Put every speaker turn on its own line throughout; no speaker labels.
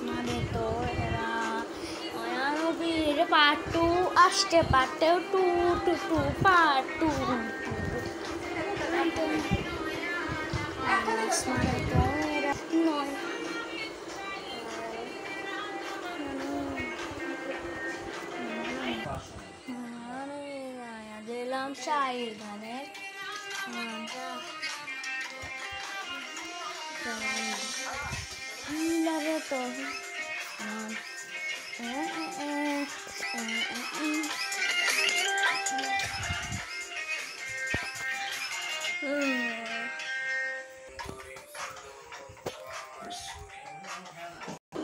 আসমানে তোরা নয়ানবীর পাটু আসতে পাটেও টু টু টু পাটু আসমানে তোরা নয় দিলাম শাহির গানের তো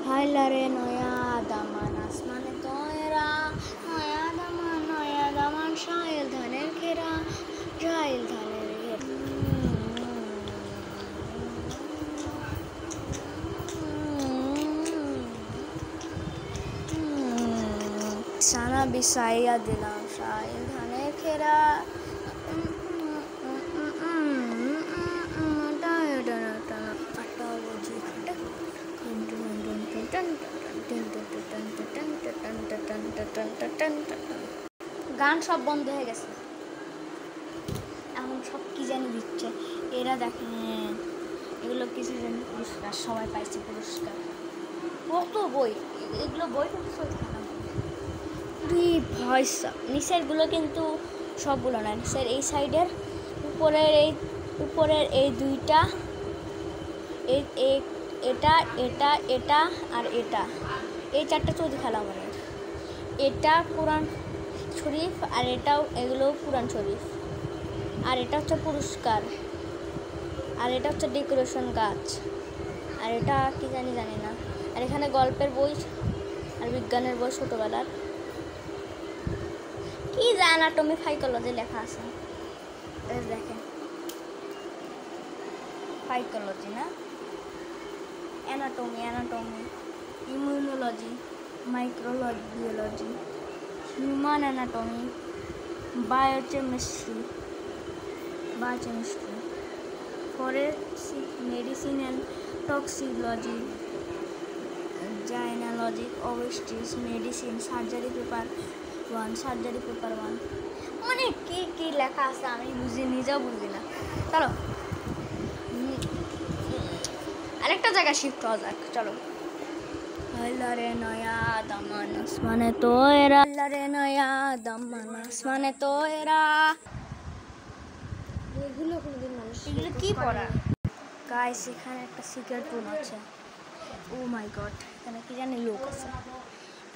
হাইলারে নয়া দামান আসমানে তোরা নয়া দামান শাইল ধানের খেরা শাইল ধানের সানা বিছাইয়া দিলাম শাইল ধানের খেরা গান সব বন্ধ হয়ে গেছে, এখন সব কি জানি দিচ্ছে এরা। দেখেন এগুলো কিছু জানি পুরস্কার, সবাই পাইছে পুরস্কার। কত বই, এগুলো বই কিন্তু ভয়সা নিচেরগুলো কিন্তু সবগুলো না, নিচের এই সাইডের উপরের এই দুইটা, এটা এটা এটা আর এটা, এই চারটা চৌধুরী খেলা আমাদের। এটা কোরআন শরীফ আর এটাও, এগুলোও কোরআন শরীফ। আর এটা হচ্ছে পুরস্কার, আর এটা হচ্ছে ডেকোরেশন গাছ, আর এটা কি জানি না। আর এখানে গল্পের বই আর বিজ্ঞানের বই ছোটোবেলার, কি অ্যানাটমি সাইকোলজি লেখা আছে। দেখেন সাইকোলজি না, anatomy immunology, microbiology, human anatomy, biochemistry, forensic medicine and toxicology, gynaecology, obstetrics medicine, surgery paper 1, মানে কি লেখা আছে আমি নিজেও বুঝি না। চলো আরেকটা জায়গায় শিফট হওয়া যাক, চলো। আল্লাহরে নয়া দামান আসমানে তোরা, আল্লাহরে নয়া দামান আসমানে তোরা। এগুলো কি পড়া গাইস? এখানে একটা সিক্রেট রুম আছে। ও মাই গড, এখানে কি জানি লোক আছে।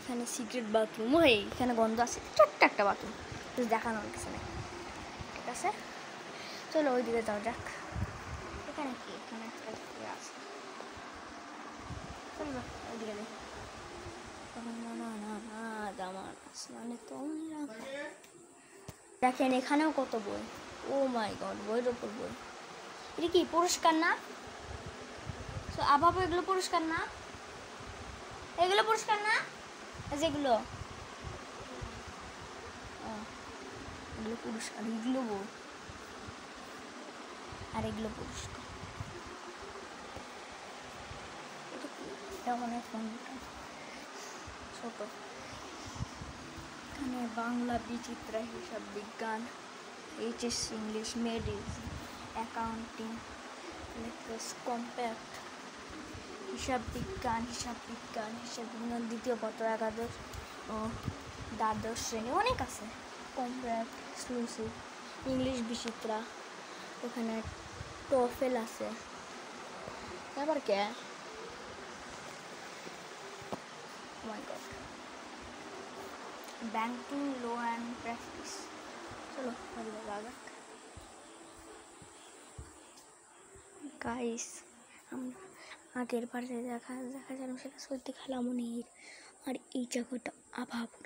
এখানে সিক্রেট বাথরুম, এখানে গন্ধ আছে, ছোট্ট একটা বাথরুম, দেখানোর কিছু নেই। ঠিক আছে, চলো ওইদিকে যাওয়া যাক। এখানে কি, এখানে একটা আছে, চলো ওইদিকে যাই। দেখেন এখানেও কত বই। ও মাই গড, বইয়ের ওপর বই। এটা কি পুরস্কার না? আবার এগুলো পুরস্কার না, এগুলো পুরস্কার না, যেগুলো এগুলো পুরস্কার, এগুলো বই আর এগুলো পুরস্কার। এটা মনে হয় ফোনটা ছোট। এখানে বাংলা, বিচিত্রা, হিসাব বিজ্ঞান, HS English, medicine, accounting, compact, হিসাব বিজ্ঞান দ্বিতীয় পত্র, একাদশ ও দ্বাদশ শ্রেণী, অনেক আছে। কম্প্যাক্ট, এক্সক্লুসিভ, ইংলিশ বিচিত্রা, ওখানে টফেল আছে। আবার কে ব্যাংকিং, লো অ্যান্ড প্র্যাকটিস। চলো গাইস, আমরা আগের বার দেখা গেল সেটা সত্যি খালামনির, আর এই জায়গাটা আভাপুর।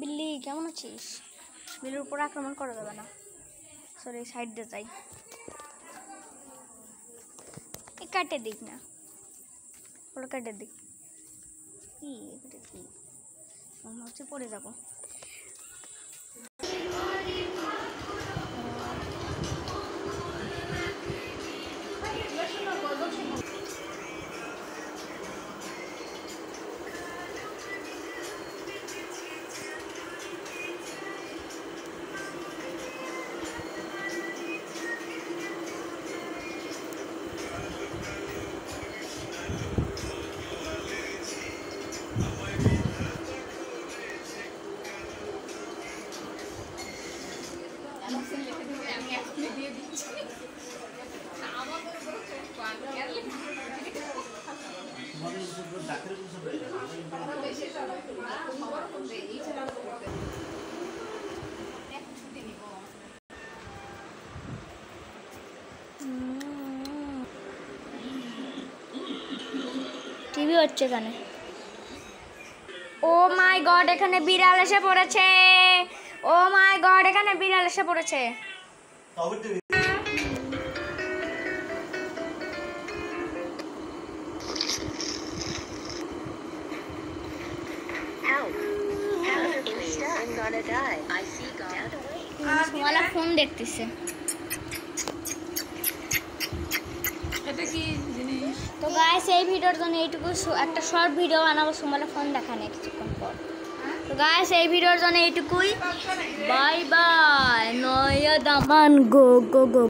বিল্লি কেমন আছিস? বিলের উপর আক্রমণ করা যাবে না। সরি, সাইড দিয়ে যাই। এই কাটে দিক না, ওটা কাটে দিক। কি এটা কি মনে হচ্ছে পড়ে যাবো। টিভি হচ্ছে এখানে। ও মাই গড, এখানে বিড়াল এসে পড়েছে। ও মাই গড, এখানে বিড়াল এসে পড়েছে। ফোন দেখতেছে। তো গাইস, এই ভিডিওর জন্য এইটুকু, একটা শর্ট ভিডিও বানাবো সুমালা ফোন দেখা নেই কিছুক্ষণ পর। তো গাইস, এই ভিডিওর জন্য এইটুকুই। Bye bye. নয়া দামান গো গো গো।